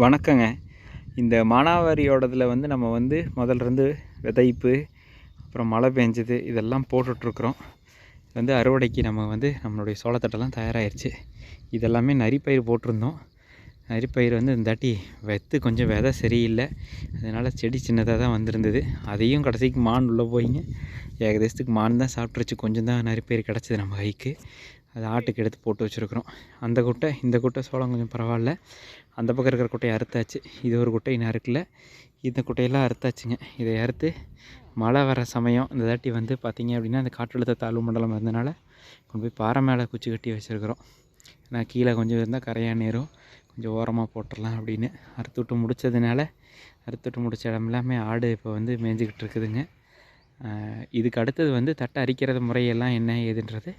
வணக்கங்க. இந்த மானாவாரியோடதில் வந்து நம்ம வந்து முதல்லேருந்து விதைப்பு, அப்புறம் மழை பெஞ்சது இதெல்லாம் போட்டுட்ருக்குறோம். வந்து அறுவடைக்கு நம்ம வந்து நம்மளுடைய சோளத்தட்டெல்லாம் தயாராகிருச்சு. இதெல்லாமே நரிப்பயிர் போட்டிருந்தோம். நரிப்பயிர் வந்து இந்தாட்டி கொஞ்சம் விதை சரியில்லை, அதனால் செடி சின்னதாக தான் வந்திருந்தது. அதையும் கடைசிக்கு மான் உள்ளே போயிங்க ஏகதேசத்துக்கு மான் தான் சாப்பிட்ருச்சு. கொஞ்சம் தான் நரிப்பயிர் கிடச்சிது நம்ம கைக்கு. அது ஆட்டுக்கு எடுத்து போட்டு வச்சுருக்குறோம். அந்த குட்டை இந்த குட்டை சோளம் கொஞ்சம் பரவாயில்ல. அந்த பக்கம் இருக்கிற குட்டையை அறுத்தாச்சு. இது ஒரு குட்டை இன்னும் அறுக்கல. இந்த குட்டையெல்லாம் அறுத்தாச்சுங்க. இதை அறுத்து மழை வர சமயம் இந்த தாட்டி வந்து பார்த்திங்க அப்படின்னா அந்த காற்றழுத்த தாழ்வு மண்டலம் இருந்தனால கொண்டு போய் பாறை மேலே குச்சி கட்டி வச்சுருக்குறோம். நான் கீழே கொஞ்சம் இருந்தால் கரையாக நேரும், கொஞ்சம் ஓரமாக போட்டுடலாம் அப்படின்னு அறுத்துவிட்டு முடித்ததுனால அறுத்துவிட்டு முடித்த இடம் எல்லாமே ஆடு இப்போ வந்து மேய்ஞ்சிக்கிட்டு இருக்குதுங்க. இதுக்கு அடுத்தது வந்து தட்டை அரிக்கிறது முறையெல்லாம் என்ன ஏதுன்றது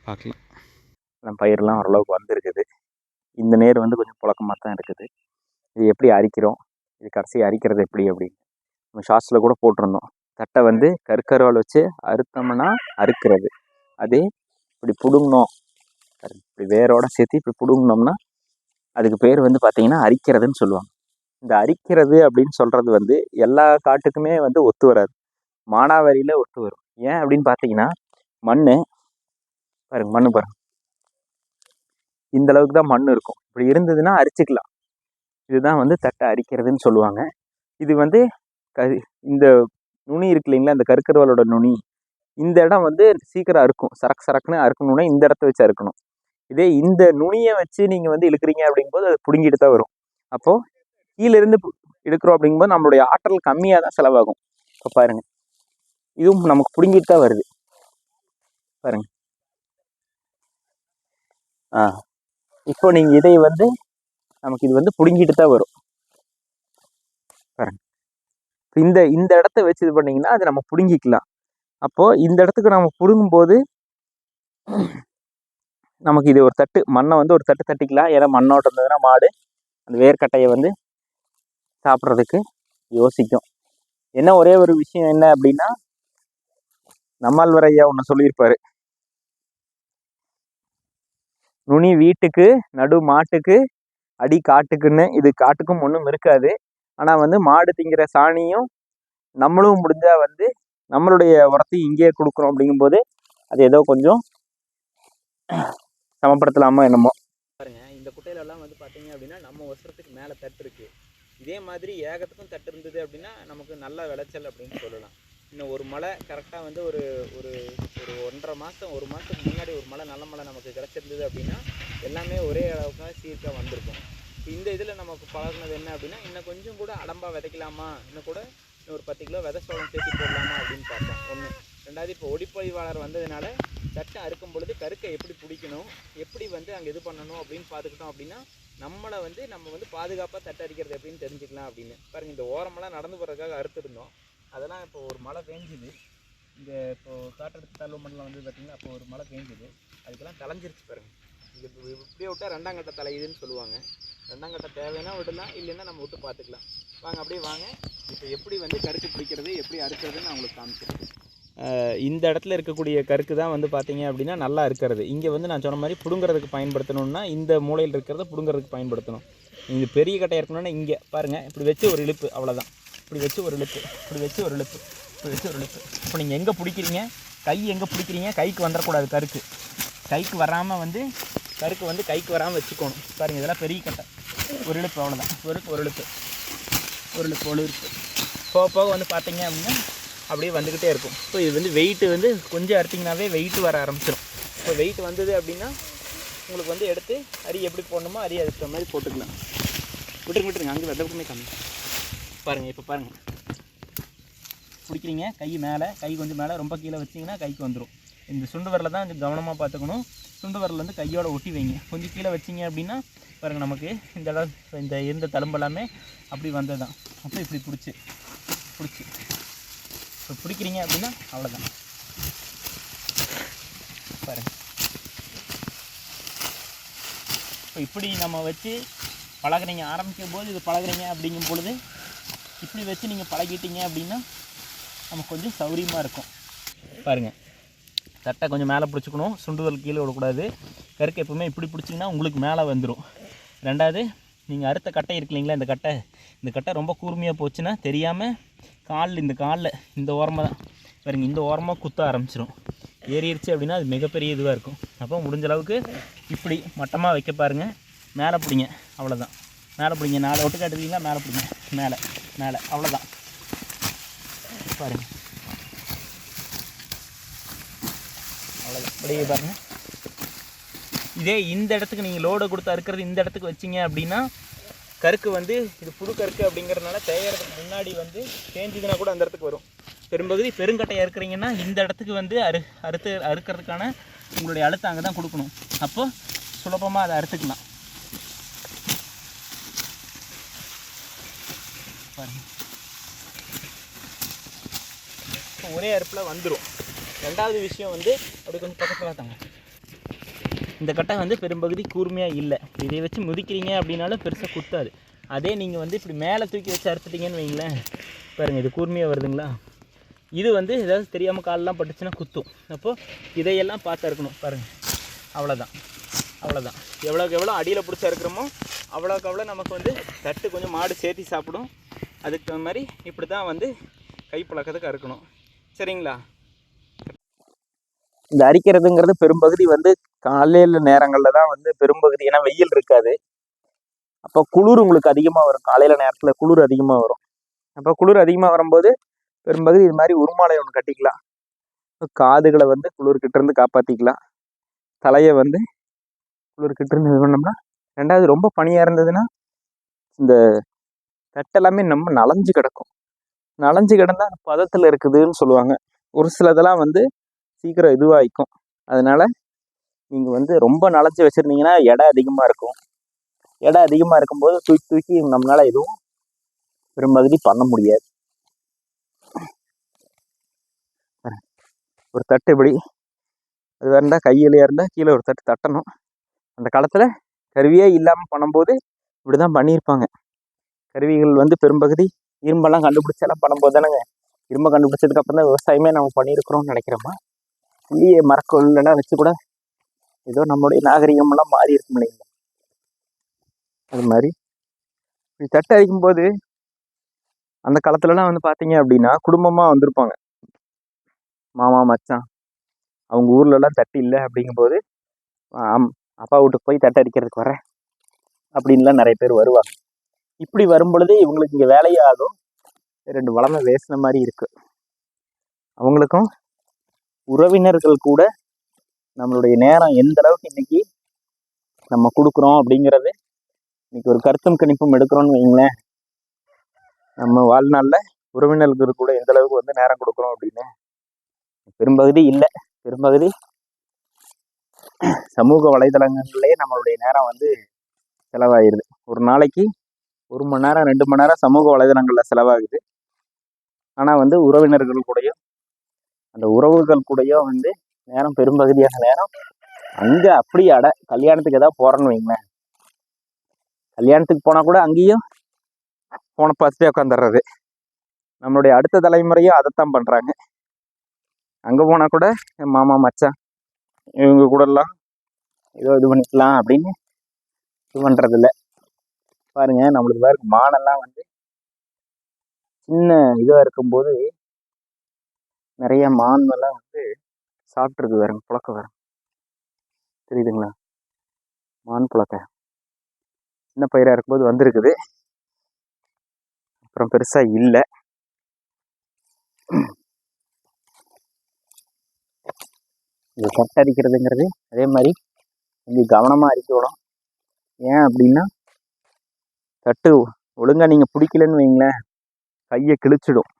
பார்க்கலாம். பயிரெலாம் ஓரளவுக்கு வந்திருக்குது. இந்த நேர் வந்து கொஞ்சம் புழக்கமாக தான் இருக்குது. இது எப்படி அரிக்கிறோம், இது கடைசி அரிக்கிறது எப்படி அப்படின்னு நம்ம ஷார்ட்ஸில் கூட போட்டிருந்தோம். தட்டை வந்து கருக்கருவால் வச்சு அறுத்தோம்னா அறுக்கிறது, அதே இப்படி பிடுங்கினோம், இப்படி வேரோட சேர்த்து இப்படி பிடுங்கினோம்னா அதுக்கு பேர் வந்து பார்த்திங்கன்னா அரிக்கிறதுன்னு சொல்லுவாங்க. இந்த அரிக்கிறது அப்படின்னு சொல்கிறது வந்து எல்லா காட்டுக்குமே வந்து ஒத்து வராது, மானாவாரியில் ஒத்து வரும். ஏன் அப்படின்னு பார்த்தீங்கன்னா மண் பாருங்க, மண் பாருங்க, இந்த அளவுக்கு தான் மண் இருக்கும். இப்படி இருந்ததுன்னா அரிச்சிக்கலாம். இதுதான் வந்து தட்டை அரிக்கிறதுன்னு சொல்லுவாங்க. இது வந்து இந்த நுனி இருக்கு இல்லைங்களா, இந்த கருக்கருவாலோட நுனி, இந்த இடம் வந்து சீக்கிரம் அறுக்கும். சரக்குன்னு அறுக்கணும்னா இந்த இடத்த வச்சு அறுக்கணும். இதே இந்த நுனியை வச்சு நீங்கள் வந்து இழுக்கிறீங்க அப்படிங்கும்போது அது பிடுங்கிட்டு தான் வரும். அப்போது கீழேருந்து இழுக்கிறோம் அப்படிங்கும்போது நம்மளுடைய ஆற்றல் கம்மியாக தான் செலவாகும். இப்போ பாருங்கள், இதுவும் நமக்கு பிடுங்கிட்டு தான் வருது பாருங்க. இப்போ நீங்கள் இதை வந்து நமக்கு இது வந்து பிடுங்கிட்டு தான் வரும் பாருங்க. இந்த இடத்த வச்சு இது பண்ணிங்கன்னா அதை நம்ம பிடுங்கிக்கலாம். அப்போது இந்த இடத்துக்கு நம்ம பிடுங்கும்போது நமக்கு இது ஒரு தட்டு மண்ணை வந்து ஒரு தட்டு தட்டிக்கலாம். ஏன்னா மண்ணோட்டம் இருந்ததுன்னா மாடு அந்த வேர்க்கட்டையை வந்து சாப்பிட்றதுக்கு யோசிக்கும். என்ன ஒரே ஒரு விஷயம் என்ன அப்படின்னா, நம்மாழ்வார் ஐயா ஒன்று சொல்லியிருப்பாரு, நுனி வீட்டுக்கு நடு மாட்டுக்கு அடி காட்டுக்குன்னு. இது காட்டுக்கும் ஒன்றும் இருக்காது. ஆனால் வந்து மாடு திங்கிற சாணியும் நம்மளும் முடிஞ்சால் வந்து நம்மளுடைய உரத்தையும் இங்கேயே கொடுக்குறோம் அப்படிங்கும்போது அது ஏதோ கொஞ்சம் சமப்படுத்தலாமா என்னமோ பாருங்க. இந்த குட்டையிலெல்லாம் வந்து பார்த்தீங்க அப்படின்னா நம்ம வருஷத்துக்கு மேலே தட்டு இருக்குது. இதே மாதிரி ஏகத்துக்கும் தட்டு இருந்தது அப்படின்னா நமக்கு நல்ல விளைச்சல் அப்படின்னு சொல்லலாம். இன்னும் ஒரு மழை கரெக்டாக வந்து ஒரு ஒரு ஒரு 1.5 மாதம் 1 மாதத்துக்கு முன்னாடி ஒரு மழை நல்ல மழை நமக்கு கிடச்சிருந்தது அப்படின்னா எல்லாமே ஒரே அளவுக்காக சீர்க்காக வந்திருக்கும். இந்த இதில் நமக்கு பழகினது என்ன அப்படின்னா, இன்னும் கொஞ்சம் கூட அடம்பாக விதைக்கலாமா, இன்னும் கூட ஒரு 10 கிலோ விதை சோளம் சேர்த்து போடலாமா அப்படின்னு பார்த்தோம். ஒன்று. ரெண்டாவது, இப்போ ஒடிப்பொழிவாளர் வந்ததுனால தட்டை அறுக்கும் பொழுது கருக்கை எப்படி பிடிக்கணும், எப்படி வந்து அங்கே இது பண்ணணும் அப்படின்னு பார்த்துக்கிட்டோம் அப்படின்னா நம்ம வந்து பாதுகாப்பாக தட்டை அரிக்கிறது எப்படின்னு தெரிஞ்சுக்கலாம் அப்படின்னு பாருங்கள். இந்த ஓரமெல்லாம் நடந்து போகிறதுக்காக அறுத்துருந்தோம். அதெல்லாம் இப்போ ஒரு மழை பெஞ்சுது. இந்த இப்போது காற்றழுத்த தாழ்வு மண்டலம் வந்து பார்த்திங்கன்னா அப்போ ஒரு மழை பெஞ்சுது, அதுக்கெல்லாம் கலைஞ்சிருச்சு பாருங்கள். இது இப்படியே விட்டால் 2ஆம் கட்ட தலையுதுன்னு சொல்லுவாங்க. 2ஆம் கட்ட தேவைன்னா விடலாம், இல்லைன்னா நம்ம விட்டு பார்த்துக்கலாம். வாங்க அப்படியே வாங்க. இப்போ எப்படி வந்து கருக்கு பிடிக்கிறது, எப்படி அறுக்கிறதுன்னு நான் உங்களுக்கு காமிச்சிருக்கேன். இந்த இடத்துல இருக்கக்கூடிய கருக்கு தான் வந்து பார்த்திங்க அப்படின்னா நல்லா இருக்கிறது. இங்கே வந்து நான் சொன்ன மாதிரி பிடுங்கிறதுக்கு பயன்படுத்தணுன்னா இந்த மூலையில் இருக்கிறத பிடுங்கிறதுக்கு பயன்படுத்தணும். இது பெரிய கட்டையாக இருக்கணும்னா இங்கே பாருங்கள், இப்படி வச்சு ஒரு இழுப்பு, அவ்வளோதான். இப்படி வச்சு ஒரு இழுப்பு, இப்படி வச்சு ஒரு இழுப்பு, இப்படி வச்சு ஒரு இழுப்பு. இப்போ நீங்கள் எங்கே பிடிக்கிறீங்க, கை எங்கே பிடிக்கிறீங்க, கைக்கு வந்துடக்கூடாது. கருக்கு கைக்கு வராமல் வந்து கருக்கு வந்து கைக்கு வராமல் வச்சுக்கணும். பாருங்கள், இதெல்லாம் பெரிய கட்டை. ஒரு இழுப்பு, அவ்வளோதான். ஒரு இழுப்பு, ஒரு இழுப்பு, ஒரு இழுப்பு. போக போக வந்து பார்த்திங்க அப்படின்னா அப்படியே வந்துக்கிட்டே இருக்கும். இப்போ இது வந்து வெயிட்டு வந்து கொஞ்சம் அறுத்திங்கனாவே வெயிட்டு வர ஆரம்பிச்சிடும். இப்போ வெயிட் வந்தது அப்படின்னா உங்களுக்கு வந்து எடுத்து அரி எப்படி போடணுமோ அரி அதுக்கு மாதிரி போட்டுக்கலாம். விட்டுருங்க, அங்கே வெதவுக்குமே கம்மி. பாருங்கள், இப்போ பாருங்கள், பிடிக்கிறீங்க, கை மேலே, கை கொஞ்சம் மேலே, ரொம்ப கீழே வச்சிங்கன்னா கைக்கு வந்துடும். இந்த சுண்டு வரல தான் கொஞ்சம் கவனமாக பார்த்துக்கணும். சுண்டு வரல வந்து கையோட ஒட்டி வைங்க. கொஞ்சம் கீழே வச்சிங்க அப்படின்னா பாருங்கள், நமக்கு இந்த இடம் இந்த இருந்த தழும்பெல்லாமே அப்படி வந்தது தான். அப்போ இப்படி பிடிச்சி இப்போ பிடிக்கிறீங்க அப்படின்னா அவ்வளோதான். பாருங்கள், இப்போ இப்படி நம்ம வச்சு பழகுறீங்க. ஆரம்பிக்கும் போது இது பழகுறீங்க அப்படிங்கும் பொழுது இப்படி வச்சு நீங்கள் பழகிட்டீங்க அப்படின்னா நமக்கு கொஞ்சம் சௌரியமாக இருக்கும். பாருங்கள், தட்டை கொஞ்சம் மேலே பிடிச்சிக்கணும், சுண்டுதல் கீழே விடக்கூடாது. கருக்கு எப்பவுமே இப்படி பிடிச்சிங்கன்னா உங்களுக்கு மேலே வந்துடும். ரெண்டாவது, நீங்கள் அறுத்த கட்டை இருக்கு இல்லைங்களா, இந்த கட்டை ரொம்ப கூர்மையாக போச்சுன்னா தெரியாமல் இந்த காலில் இந்த ஓரமாக தான் பாருங்க, இந்த ஓரமாக குத்த ஆரம்பிச்சிடும். ஏறிடுச்சு அப்படின்னா அது மிகப்பெரிய இதுவாக இருக்கும். அப்போ முடிஞ்ச அளவுக்கு இப்படி மட்டமாக வைக்க பாருங்கள். மேலே பிடிங்க, அவ்வளோதான். மேலே பிடிங்க, 4 ஒட்டு காட்டுறீங்களா, மேலே பிடிங்க, மேலே அவ்வளோதான். பாருங்கள், அவ்வளோதான். அப்படியே பாருங்கள். இதே இந்த இடத்துக்கு நீங்கள் லோடை கொடுத்து அறுக்கிறது இந்த இடத்துக்கு வச்சிங்க அப்படின்னா கருக்கு வந்து இது புது கருக்கு அப்படிங்கிறதுனால தேயறதுக்கு முன்னாடி வந்து தேஞ்சிதுன்னா கூட அந்த இடத்துக்கு வரும். பெரும்பகுதி பெருங்கட்டையாக இருக்கிறீங்கன்னா இந்த இடத்துக்கு வந்து அறுக்கிறதுக்கான உங்களுடைய அழுத்தம் அங்கே தான் கொடுக்கணும். அப்போ சுலபமாக அதை அறுத்துக்கலாம். பாருங்கள், இப்போ ஒரே அறுப்பில் வந்துடும். ரெண்டாவது விஷயம் வந்து அப்படி கொஞ்சம் பக்கத்தில் தாங்க, இந்த கட்டை வந்து பெரும்பகுதி கூர்மையாக இல்லை. இதை வச்சு முதிக்கிறீங்க அப்படின்னாலும் பெருசாக குத்தாது. அதே நீங்கள் வந்து இப்படி மேலே தூக்கி வச்சு அறுத்துட்டீங்கன்னு வைங்களேன், பாருங்கள் இது கூர்மையாக வருதுங்களா. இது வந்து ஏதாவது தெரியாமல் காலெலாம் பட்டுச்சுன்னா குத்தும். அப்போது இதையெல்லாம் பார்த்து அறுக்கணும். பாருங்கள், அவ்வளோதான். எவ்வளோக்கு எவ்வளோ அடியில் பிடிச்சி அறுக்கிறோமோ அவ்வளோக்கு அவ்வளோ நமக்கு வந்து தட்டு கொஞ்சம் மாடு சேர்த்தி சாப்பிடும். அதுக்கு தகுந்த மாதிரி இப்படி தான் வந்து கை பழக்கத்துக்கு அறுக்கணும். சரிங்களா? இந்த அரிக்கிறதுங்கிறது பெரும்பகுதி வந்து காலையில் நேரங்களில் தான் வந்து பெரும்பகுதி, ஏன்னா வெயில் இருக்காது. அப்போ குளிர் உங்களுக்கு அதிகமாக வரும். காலையில் நேரத்தில் குளிர் அதிகமாக வரும். அப்போ குளிர் அதிகமாக வரும்போது பெரும்பகுதி இது மாதிரி உருமாலை ஒன்று கட்டிக்கலாம். காதுகளை வந்து குளிர்கிட்டேருந்து காப்பாற்றிக்கலாம். தலையை வந்து குளிர்கிட்டேருந்து இது பண்ணோம்னா. ரெண்டாவது ரொம்ப பனியாக இருந்ததுன்னா இந்த தட்டெல்லாமே நம்ம நனைஞ்சு கிடக்கும். நனைஞ்சு கிடந்தா பதத்தில் இருக்குதுன்னு சொல்லுவாங்க. ஒரு சிலதெல்லாம் வந்து சீக்கிரம் இதுவாகிக்கும். அதனால் நீங்கள் வந்து ரொம்ப நனைச்சி வச்சுருந்தீங்கன்னா எடை அதிகமாக இருக்கும். எடை அதிகமாக இருக்கும்போது தூக்கி நம்மளால் எதுவும் பெரும்பகுதி பண்ண முடியாது. ஒரு தட்டு இப்படி அது இருந்தால் கையிலையாக இருந்தால் கீழே ஒரு தட்டு தட்டணும். அந்த காலத்தில் கருவியே இல்லாமல் பண்ணும்போது இப்படி தான் பண்ணியிருப்பாங்க. கருவிகள் வந்து பெரும்பகுதி இரும்பெல்லாம் கண்டுபிடிச்செல்லாம் பண்ணும்போது தானேங்க, இரும்பை கண்டுபிடிச்சதுக்கப்புறம் தான் விவசாயமே நம்ம பண்ணியிருக்கிறோம்னு நினைக்கிறோமா. புள்ளிய மரக்கொல்லாம் வச்சு கூட ஏதோ நம்மளுடைய நாகரிகமெல்லாம் மாறி இருக்கும் இல்லைங்களா. அது மாதிரி தட்டு அடிக்கும்போது அந்த காலத்துலலாம் வந்து பார்த்தீங்க அப்படின்னா குடும்பமாக வந்திருப்பாங்க. மாமா மச்சான் அவங்க ஊர்லலாம் தட்டு இல்லை அப்படிங்கும்போது அப்பா வீட்டுக்கு போய் தட்டு அடிக்கிறதுக்கு வரேன் அப்படின்லாம் நிறைய பேர் வருவாங்க. இப்படி வரும் பொழுது இவங்களுக்கு இங்கே வேலையே ஆகும். 2 வளமை வேசின மாதிரி இருக்கு. அவங்களுக்கும் உறவினர்கள் கூட நம்மளுடைய நேரம் எந்த அளவுக்கு இன்னைக்கு நம்ம கொடுக்குறோம் அப்படிங்கிறது இன்னைக்கு ஒரு கருத்தும் கணிப்பும் எடுக்கிறோன்னு வைங்களேன். நம்ம வாழ்நாளில் உறவினர்கள் கூட எந்த அளவுக்கு வந்து நேரம் கொடுக்குறோம் அப்படின்னு பெரும்பகுதி இல்லை. பெரும்பகுதி சமூக வலைதளங்கள்லேயே நம்மளுடைய நேரம் வந்து செலவாகிடுது. ஒரு நாளைக்கு 1 மணி நேரம் 2 மணி நேரம் சமூக வலைதளங்களில் செலவாகுது. ஆனால் வந்து உறவினர்கள் கூடயும் அந்த உறவுகள் கூடயும் வந்து நேரம் பெரும்பகுதியான நேரம் அங்கே அப்படி கல்யாணத்துக்கு ஏதாவது போகிறோன்னு வைங்களேன். கல்யாணத்துக்கு போனால் கூட அங்கேயும் போனை பார்த்துட்டே உட்காந்துடுறது. நம்மளுடைய அடுத்த தலைமுறையும் அதைத்தான் பண்ணுறாங்க. அங்கே போனால் கூட என் மாமா மச்சான் இவங்க கூடலாம் ஏதோ இது பண்ணிக்கலாம் அப்படின்னு இது பண்ணுறதில்ல. பாருங்க, நம்மளுக்கு வேறு மானெல்லாம் வந்து சின்ன இதாக இருக்கும்போது நிறைய மான்லாம் வந்து சாப்பிட்ருக்கு வேறுங்க. புழக்க வேறு தெரியுதுங்களா, மான் புழக்க சின்ன பயிராக இருக்கும்போது வந்திருக்குது. அப்புறம் பெருசாக இல்லை. இது கட்டை அடிக்கிறதுங்கிறது அதே மாதிரி கொஞ்சம் கவனமாக அடிக்கணும். ஏன் அப்படின்னா தட்டு ஒழுங்காக நீங்கள் பிடிக்கலன்னு வைங்களேன், கையை கிழிச்சிடும்.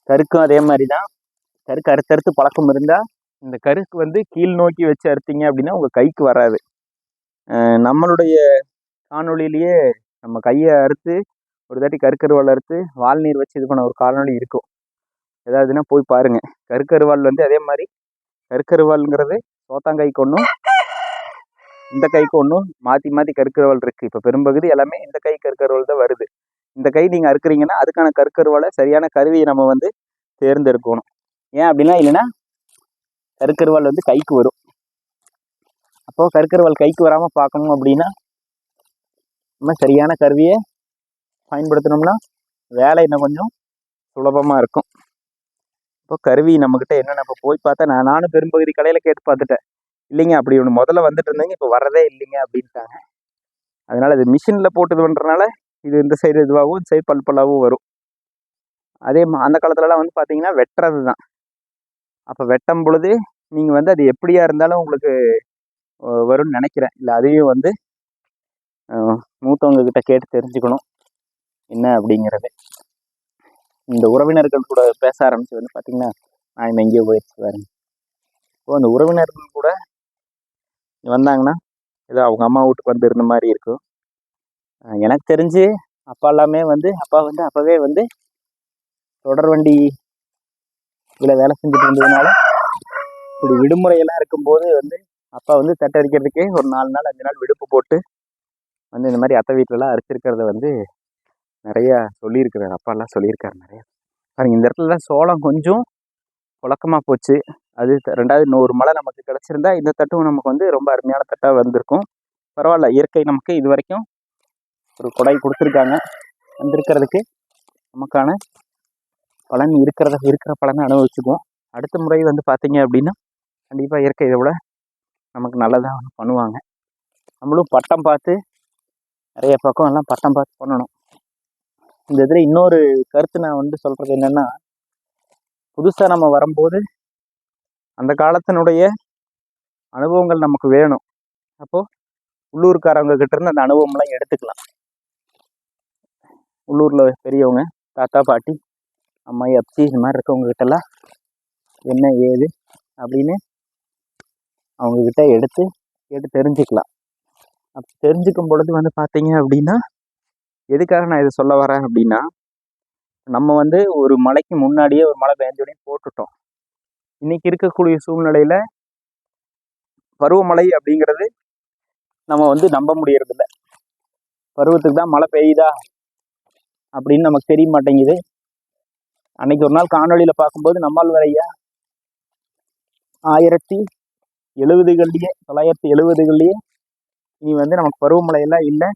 கருக்கும் அதே மாதிரி தான். கருக்கு அறுத்தறுத்து பழக்கம் இருந்தால் இந்த கருக்கு வந்து கீழ் நோக்கி வச்சு அறுத்தீங்க அப்படின்னா உங்கள் கைக்கு வராது. நம்மளுடைய காணொலியிலேயே நம்ம கையை அறுத்து ஒரு தாட்டி கருக்கருவால் அறுத்து வால்நீர் வச்சு இது பண்ண ஒரு காணொலி இருக்கும். ஏதாவதுன்னா போய் பாருங்கள். கருக்கருவால் வந்து அதே மாதிரி கருக்கருவால்ங்கிறது சோத்தாங்கைக்கு ஒன்றும் இந்த கைக்கு ஒன்றும் மாற்றி மாற்றி கருக்கருவால் இருக்குது. இப்போ பெரும்பகுதி எல்லாமே இந்த கை கருக்கருவால் தான் வருது. இந்த கை நீங்கள் அறுக்குறீங்கன்னா அதுக்கான கருக்கருவாலை சரியான கருவியை நம்ம வந்து தேர்ந்தெடுக்கணும். ஏன் அப்படின்னா இல்லைன்னா கருக்கருவால் வந்து கைக்கு வரும். அப்போது கருக்கருவால் கைக்கு வராமல் பார்க்கணும் அப்படின்னா நம்ம சரியான கருவியை பயன்படுத்தினோம்னா வேலை இன்னும் கொஞ்சம் சுலபமாக இருக்கும். இப்போ கருவி நம்மக்கிட்ட என்னென்ன இப்போ போய் பார்த்தா நானும் பெரும்பகுதி கடையில் கேட்டு பார்த்துட்டேன். இல்லைங்க அப்படி ஒன்று முதல்ல வந்துட்டு இருந்தீங்க, இப்போ வரதே இல்லைங்க அப்படின்ட்டாங்க. அதனால் இது மிஷினில் போட்டு பண்ணுறதுனால இது இந்த சைடு இதுவாகவும் இந்த சைடு பல்பல்லாகவும் வரும். அதே அந்த காலத்துலலாம் வந்து பார்த்தீங்கன்னா வெட்டுறது தான். அப்போ வெட்டும் பொழுது நீங்கள் வந்து அது எப்படியா இருந்தாலும் உங்களுக்கு வரும்னு நினைக்கிறேன். இல்லை அதையும் வந்து மூத்தவங்க கிட்ட கேட்டு தெரிஞ்சுக்கணும் என்ன அப்படிங்கிறது. இந்த உறவினர்கள் கூட பேச ஆரம்பிச்சு வந்து பார்த்தீங்கன்னா நான் எங்கேயோ போயிடுச்சு பாருங்க. இப்போ அந்த உறவினர்கள் கூட வந்தாங்கன்னா ஏதோ அவங்க அம்மா வீட்டுக்கு வந்து இருந்த மாதிரி இருக்கும். எனக்கு தெரிஞ்சு அப்பா வந்து அப்போவே வந்து தொடர் வண்டி இதில் வேலை செஞ்சுட்டு இருந்ததுனால இப்படி விடுமுறையெல்லாம் இருக்கும்போது வந்து அப்பா வந்து தட்டடிக்கிறதுக்கே ஒரு 4 நாள் 5 நாள் விடுப்பு போட்டு வந்து இந்த மாதிரி அத்தை வீட்டிலலாம் அரைச்சிருக்கிறத வந்து நிறையா சொல்லியிருக்கிறார். அப்பாலாம் சொல்லியிருக்காரு நிறையா. பாருங்க இந்த இடத்துல சோளம் கொஞ்சம் புழக்கமாக போச்சு. அது 2வது இன்னொரு மழை நமக்கு கிடச்சிருந்தா இந்த தட்டும் நமக்கு வந்து ரொம்ப அருமையான தட்டாக வந்திருக்கும். பரவாயில்ல, இயற்கை நமக்கு இது வரைக்கும் ஒரு கொடை கொடுத்துருக்காங்க. வந்திருக்கிறதுக்கு நமக்கான பலன் இருக்கிற பலனை அனுபவிச்சுக்குவோம். அடுத்த முறை வந்து பார்த்தீங்க அப்படின்னா கண்டிப்பாக இயற்கை இதை விட நமக்கு நல்லதாக பண்ணுவாங்க. நம்மளும் பட்டம் பார்த்து நிறைய பக்கம் எல்லாம் பட்டம் பார்த்து பண்ணணும். இந்த இதில் இன்னொரு கருத்து நான் வந்து சொல்கிறது என்னென்னா, புதுசாக நம்ம வரும்போது அந்த காலத்தினுடைய அனுபவங்கள் நமக்கு வேணும். அப்போது உள்ளூர்காரவங்க கிட்ட இருந்து அந்த அனுபவம்லாம் எடுத்துக்கலாம். உள்ளூரில் பெரியவங்க தாத்தா பாட்டி அம்மாயி அப்பச்சி இது மாதிரி இருக்கவங்க கிட்டலாம் என்ன ஏது அப்படின்னு அவங்கக்கிட்ட எடுத்து கேட்டு தெரிஞ்சுக்கலாம். அப்போ தெரிஞ்சுக்கும் பொழுது வந்து பார்த்தீங்க அப்படின்னா எதுக்காக நான் இதை சொல்ல வரேன் அப்படின்னா, நம்ம வந்து ஒரு மழைக்கு முன்னாடியே ஒரு மழை பெஞ்சோடனே போட்டுட்டோம். இன்றைக்கி இருக்கக்கூடிய சூழ்நிலையில் பருவமழை அப்படிங்கிறது நம்ம வந்து நம்ப முடியறதில்ல. பருவத்துக்கு தான் மழை பெய்யுதா அப்படின்னு நமக்கு தெரிய மாட்டேங்குது. அன்னைக்கு ஒரு நாள் காணொலியில் பார்க்கும்போது நம்மால் வரையா 970கள்லேயே இனி வந்து நமக்கு பருவமழையெல்லாம் இல்லை,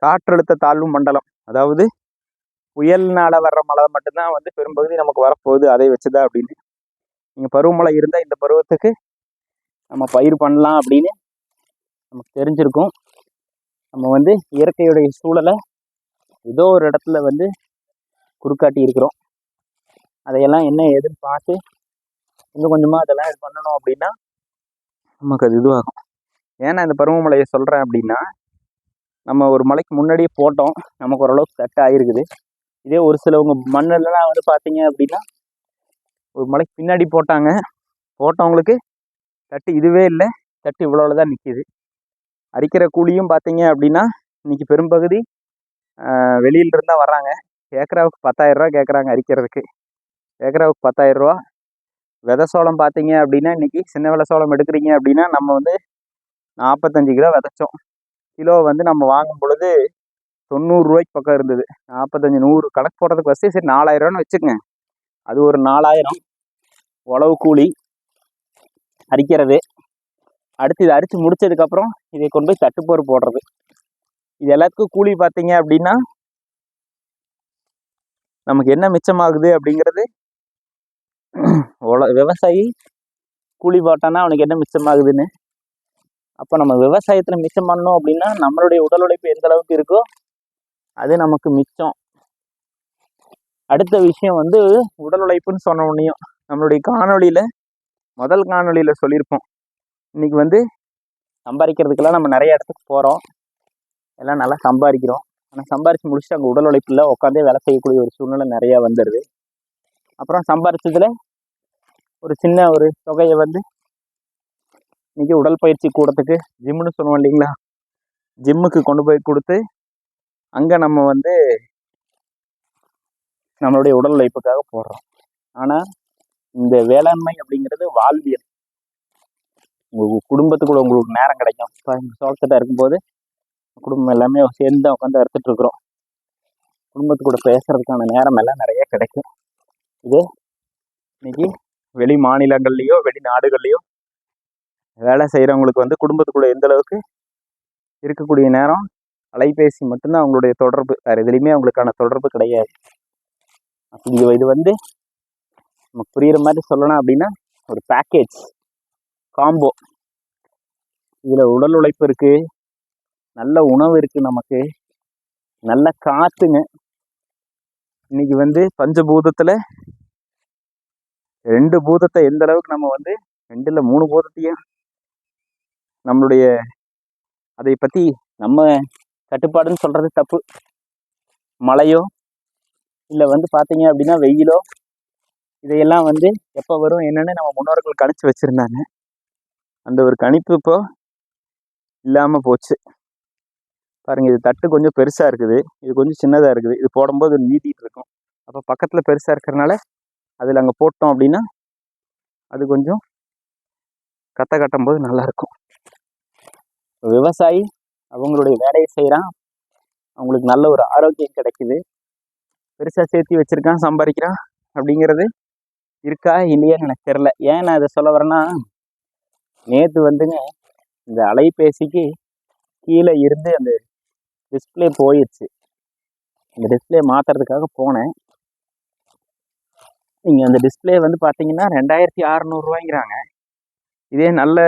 காற்றழுத்த தாழ்வு மண்டலம், அதாவது புயல்னால வர்ற மழை மட்டும்தான் வந்து பெரும்பகுதி நமக்கு வரப்போகுது, அதை வச்சுதான் அப்படின்னு. நீங்கள் பருவமழை இருந்தால் இந்த பருவத்துக்கு நம்ம பயிர் பண்ணலாம் அப்படின்னு நமக்கு தெரிஞ்சிருக்கும். நம்ம வந்து இயற்கையுடைய சூழலை ஏதோ ஒரு இடத்துல வந்து குறுக்காட்டி இருக்கிறோம். அதையெல்லாம் என்ன ஏதுன்னு பார்த்து கொஞ்சம் கொஞ்சமாக அதெல்லாம் இது பண்ணணும் அப்படின்னா நமக்கு அது இதுவாகும். ஏன்னா இந்த பருவமழையை சொல்கிறேன் அப்படின்னா, நம்ம ஒரு மழைக்கு முன்னாடியே போட்டோம், நமக்கு ஓரளவுக்கு செட் ஆகிருக்குது. இதே ஒரு சிலவங்க மண்ணெல்லாம் வந்து பார்த்தீங்க அப்படின்னா ஒரு மழைக்கு பின்னாடி போட்டவங்களுக்கு தட்டு இதுவே இல்லை, தட்டு இவ்வளோ தான் நிற்கிது. அரிக்கிற கூலியும் பார்த்தீங்க அப்படின்னா இன்றைக்கி பெரும்பகுதி வெளியிலிருந்தான் வர்றாங்க. ஏக்கராவுக்கு 10,000 ரூபா கேட்குறாங்க அரிக்கிறதுக்கு. ஏக்கராவுக்கு 10,000 ரூபா. விதை சோளம் பார்த்தீங்க அப்படின்னா இன்றைக்கி சின்ன விலை சோளம் எடுக்கிறீங்க அப்படின்னா நம்ம வந்து 45 கிலோ விதைச்சோம். கிலோ வந்து நம்ம வாங்கும் பொழுது 90 ரூபாய்க்கு பக்கம் இருந்தது. 45 100 கணக்கு போடுறதுக்கு ஃபஸ்ட்டு சரி 4,000 ரூபான்னு வச்சுக்கோங்க. அது ஒரு 4,000 உழவு கூலி அரிக்கிறது. அடுத்து இதை அரித்து முடித்ததுக்கப்புறம் இதை கொண்டு போய் தட்டுப்போர் போடுறது. இது எல்லாத்துக்கும் கூலி பார்த்தீங்க அப்படின்னா நமக்கு என்ன மிச்சமாகுது அப்படிங்கிறது, விவசாயி கூலி போட்டானா அவனுக்கு என்ன மிச்சமாகுதுன்னு. அப்போ நம்ம விவசாயத்தில் மிச்சம் பண்ணணும் அப்படின்னா நம்மளுடைய உடல் உழைப்பு எந்த அளவுக்கு இருக்கோ அது நமக்கு மிச்சம். அடுத்த விஷயம் வந்து உடல் உழைப்புன்னு சொன்ன உடனேயும் நம்மளுடைய முதல் காணொலியில் சொல்லியிருப்போம். இன்றைக்கி வந்து சம்பாதிக்கிறதுக்கெல்லாம் நம்ம நிறைய இடத்துக்கு போகிறோம், எல்லாம் நல்லா சம்பாதிக்கிறோம். ஆனால் சம்பாரித்து முடிச்சுட்டு அங்கே உடல் உழைப்பில் உட்காந்தே வேலை செய்யக்கூடிய ஒரு சூழ்நிலை நிறையா வந்துடுது. அப்புறம் சம்பாரிச்சதில் ஒரு சின்ன ஒரு தொகையை வந்து இன்றைக்கி உடற்பயிற்சி கூடத்துக்கு ஜிம்முன்னு சொல்லுவோம் இல்லைங்களா, ஜிம்முக்கு கொண்டு போய் கொடுத்து அங்கே நம்ம வந்து நம்மளுடைய உடல் உழைப்புக்காக போடுறோம். ஆனால் இந்த வேளாண்மை அப்படிங்கிறது வாழ்வியல். உங்கள் குடும்பத்துக்குள்ள உங்களுக்கு நேரம் கிடைக்கும். இப்போ எங்கள் சோளத்திட்ட இருக்கும்போது குடும்பம் எல்லாமே சேர்ந்து உட்காந்து அறுத்துட்ருக்குறோம். குடும்பத்துக்கூட பேசுகிறதுக்கான நேரம் எல்லாம் நிறைய கிடைக்கும். இது இன்னைக்கு வெளி மாநிலங்கள்லேயோ வெளிநாடுகள்லேயோ வேலை செய்கிறவங்களுக்கு வந்து குடும்பத்துக்குள்ளே எந்த அளவுக்கு இருக்கக்கூடிய நேரம் அலைபேசி மட்டும்தான் அவங்களுடைய தொடர்பு, வேறு எதுலேயுமே அவங்களுக்கான தொடர்பு கிடையாது. இது வந்து நமக்கு புரிகிற மாதிரி சொல்லணும் அப்படின்னா ஒரு பேக்கேஜ் காம்போ. இதில் உடல் உழைப்பு இருக்குது, நல்ல உணவு இருக்குது, நமக்கு நல்ல காற்றுங்க. இன்னைக்கு வந்து பஞ்சபூதத்தில் 2 பூதத்தை எந்த அளவுக்கு நம்ம வந்து 2 இல்லை 3 பூதத்தையும் நம்மளுடைய அதை பற்றி நம்ம கட்டுப்பாடுன்னு சொல்கிறது தப்பு. மழையோ இல்லை வந்து பார்த்தீங்க அப்படின்னா வெயிலோ, இதையெல்லாம் வந்து எப்போ வரும் என்னென்னு நம்ம முன்னோர்கள் கணிச்சு வச்சுருந்தாங்க. அந்த ஒரு கணிப்பு இப்போ இல்லாமல் போச்சு. பாருங்கள், இது தட்டு கொஞ்சம் பெருசாக இருக்குது, இது கொஞ்சம் சின்னதாக இருக்குது. இது போடும்போது நீட்டிகிட்டு இருக்கும். அப்போ பக்கத்தில் பெருசாக இருக்கிறனால அதில் அங்கே போட்டோம் அப்படின்னா அது கொஞ்சம் கட்டும் போது நல்லாயிருக்கும். விவசாயி அவங்களுடைய வேலையை செய்கிறான், அவங்களுக்கு நல்ல ஒரு ஆரோக்கியம் கிடைக்குது, பெருசாக சேர்த்து வச்சுருக்கான், சம்பாதிக்கிறான் அப்படிங்கிறது இருக்கா இல்லையான்னு எனக்கு தெரில. ஏன் நான் இதை சொல்ல வரேன்னா, நேற்று வந்துங்க இந்த அலைபேசிக்கு கீழே இருந்து அந்த டிஸ்பிளே போயிடுச்சு. இந்த டிஸ்பிளே மாற்றுறதுக்காக போனேன். நீங்கள் அந்த டிஸ்பிளே வந்து பார்த்தீங்கன்னா 2600 ரூபாய்ங்கிறாங்க. இதே நல்ல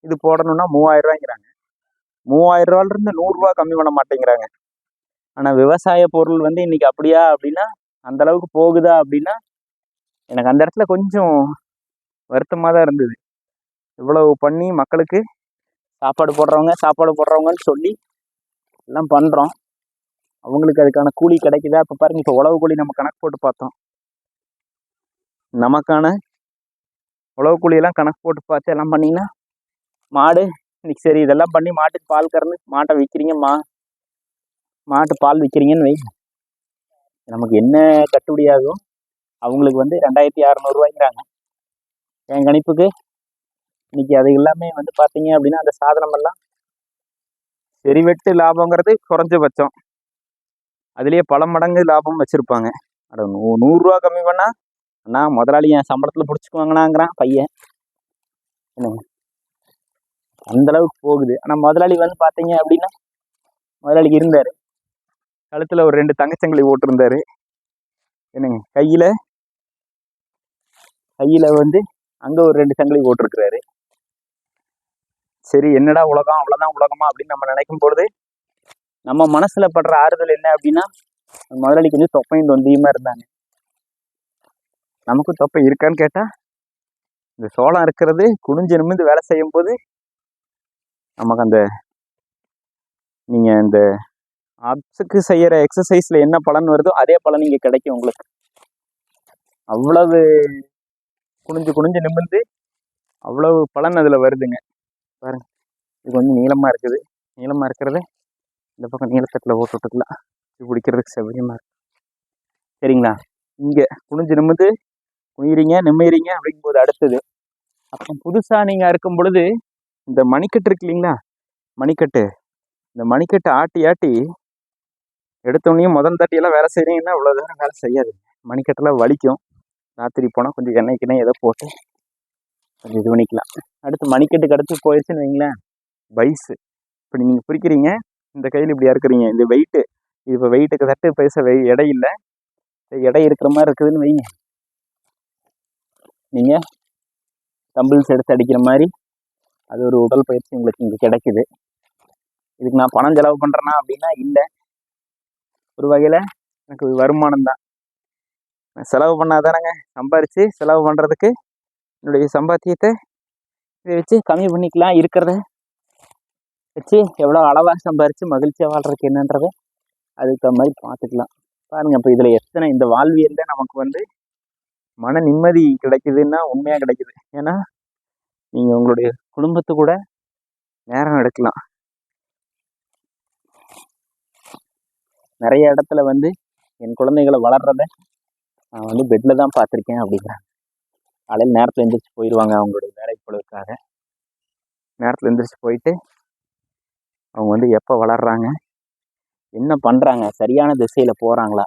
இது போடணுன்னா 3000 ரூபாய்ங்கிறாங்க. 3000 ரூபாயிலிருந்து 100 ரூபா கம்மி பண்ண மாட்டேங்கிறாங்க. ஆனால் விவசாய பொருள் வந்து இன்னைக்கு அப்படியா அப்படின்னா, அந்த அளவுக்கு போகுதா அப்படின்னா, எனக்கு அந்த இடத்துல கொஞ்சம் வருத்தமாக தான் இருந்தது. இவ்வளவு பண்ணி மக்களுக்கு சாப்பாடு போடுறவங்கன்னு சொல்லி எல்லாம் பண்ணுறோம், அவங்களுக்கு அதுக்கான கூலி கிடைக்குதா? இப்போ பாருங்க, இப்போ உழவு கூலி நம்ம கணக்கு போட்டு பார்த்தோம். நமக்கான உழவு கூலியெல்லாம் கணக்கு போட்டு பார்த்து எல்லாம் பண்ணிங்கன்னா, மாடு இன்னைக்கு சரி இதெல்லாம் பண்ணி மாட்டுக்கு பால் கறந்து மாட்டை விற்கிறீங்க, மாட்டு பால் விற்கிறீங்கன்னு வை, நமக்கு என்ன கட்டுப்படி ஆகும்? அவங்களுக்கு வந்து 2600 ரூபாய்ங்கிறாங்க. என் கணிப்புக்கு இன்னைக்கு அது எல்லாமே வந்து பார்த்தீங்க அப்படின்னா, அந்த சாதனமெல்லாம் செறிவெட்டு லாபங்கிறது குறைஞ்சபட்சம், அதுலேயே பல மடங்கு லாபம் வச்சுருப்பாங்க. அட 100 ரூபா கம்மி பண்ணால் அண்ணா முதலாளி என் சம்பளத்தில் பிடிச்சிக்குவாங்கண்ணாங்கிறான் பையன். என்னங்க அந்த அளவுக்கு போகுது. ஆனால் முதலாளி வந்து பார்த்தீங்க அப்படின்னா, முதலாளிக்கு இருந்தார், கழுத்தில் ஒரு 2 தங்கச்சங்கிலி ஓட்டிருந்தாரு. என்னங்க கையில் வந்து அங்கே ஒரு 2 சங்கிலி போட்டிருக்கிறாரு. சரி என்னடா உலகம், அவ்வளோதான் உலகமா அப்படின்னு நம்ம நினைக்கும் பொழுது நம்ம மனசில் படுற ஆறுதல் என்ன அப்படின்னா, முதலாளி கொஞ்சம் தொப்பையும் தொந்தியுமா இருந்தாங்க. நமக்கும் தொப்பை இருக்கான்னு கேட்டால், இந்த சோளம் இருக்கிறது குனிஞ்சு நிமிந்து வேலை செய்யும் போது நமக்கு அந்த நீங்கள் இந்த ஆப்ஸுக்கு செய்கிற எக்ஸசைஸில் என்ன பலன் வருதோ அதே பலன் இங்கே கிடைக்கும் உங்களுக்கு. அவ்வளவு குனிஞ்சு நிமிந்து அவ்வளவு பலன் அதில் வருதுங்க. பாருங்க, இது கொஞ்சம் நீளமாக இருக்குது, நீளமாக இருக்கிறத இந்த பக்கம் நீளத்தட்டில் போட்டு விட்டுக்கலாம், இது பிடிக்கிறதுக்கு சௌகரியமாக இருக்கு. சரிங்களா? இங்கே குனிஞ்சு நிமிந்து நிம்மிறீங்க அப்படிங்கும்போது அடுத்தது அப்புறம் புதுசாக நீங்கள் அறுக்கும் பொழுது இந்த மணிக்கட்டு இருக்கு இல்லைங்களா, இந்த மணிக்கட்டு ஆட்டி எடுத்தோடனையும் முதல் தட்டியெல்லாம் வேலை செய்கிறீங்கன்னா இவ்வளோ தூரம் வேலை செய்யாது. மணிக்கட்டெல்லாம் வலிக்கும். ராத்திரி போனால் கொஞ்சம் எண்ணெய்க்குனே எதை போட்டு கொஞ்சம் இது பண்ணிக்கலாம். அடுத்து மணிக்கட்டுக்கு அடுத்து போயிடுச்சுன்னு வைங்களேன் பைஸு. இப்போ நீங்கள் பிரிக்கிறீங்க, இந்த கையில் இப்படி அறுக்கிறீங்க, இந்த வெயிட்டு, இது இப்போ வெயிட்டுக்கு தட்டு பேச எடை இல்லை, எடை இருக்கிற மாதிரி இருக்குதுன்னு வைங்க, நீங்கள் டம்பிள்ஸ் எடுத்து அடிக்கிற மாதிரி அது ஒரு உடல் பயிற்சி உங்களுக்கு இங்கே கிடைக்குது. இதுக்கு நான் பணம் செலவு பண்ணுறேன்னா அப்படின்னா இல்லை, ஒரு வகையில் எனக்கு வருமானம் தான். செலவு பண்ணாதானங்க சம்பாரித்து செலவு பண்ணுறதுக்கு என்னுடைய சம்பாத்தியத்தை இதை வச்சு கம்மி பண்ணிக்கலாம். இருக்கிறத வச்சு எவ்வளோ அளவாக சம்பாரித்து மகிழ்ச்சியாக வாழ்கிறதுக்கு என்னன்றதை அதுக்கு மாதிரி பார்த்துக்கலாம். பாருங்கள், இப்போ இதில் எத்தனை இந்த வாழ்வியலில் நமக்கு வந்து மன நிம்மதி கிடைக்குதுன்னா உண்மையாக கிடைக்குது. ஏன்னா நீங்கள் உங்களுடைய குடும்பத்து கூட நேரம் எடுக்கலாம். நிறைய இடத்துல வந்து என் குழந்தைகளை வளர்கிறத நான் வந்து பெட்டில் தான் பார்த்துருக்கேன் அப்படிங்கிறாங்க. காலையில் நேரத்தில் எழுந்திரிச்சு போயிடுவாங்க அவங்களுடைய வேலை பொழுதுக்காக. நேரத்தில் எழுந்திரிச்சு போயிட்டு அவங்க வந்து எப்போ வளர்கிறாங்க, என்ன பண்ணுறாங்க, சரியான திசையில் போகிறாங்களா?